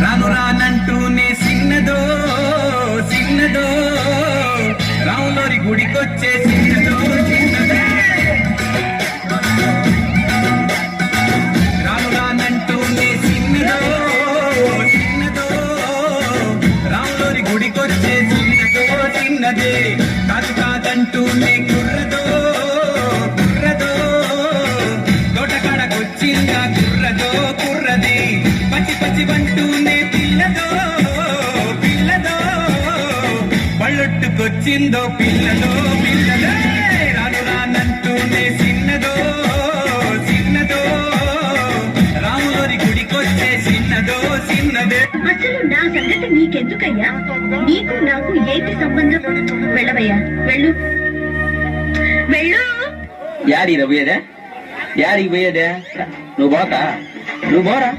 రాను రానంటూనే సిన్నదో సిన్నదో రాములోరి గుడికొచ్చే సిన్నదో చిన్నదే రాను రానంటూనే సిన్నదో సిన్నదో రాములోరి గుడికొచ్చే సిన్నదో చిన్నదే కాదు కాదంటూనే కుర్రదో కుర్రదో తోటకాడకొచ్చిందా కుర్రదో కుర్రది పచ్చి పచ్చి వంటూనే పిల్లదో పిల్లదో పళ్ళొట్టుకొచ్చిందో పిల్లదో పిల్లదో రాను రానంటూనే సిన్నదో సిన్నదో రాములోరి గుడికొచ్చే సిన్నదో సిన్నదే. అసలు నా సంగతి నీకెందుకయ్యా? నీకు నాకు ఏంటి సంబంధం? వెళ్ళవయ్యా, వెళ్ళు వెళ్ళు. యాడికి పోయేదే? యాడికి పోయేదే? నువ్వు పోతా, నువ్వు పోరా.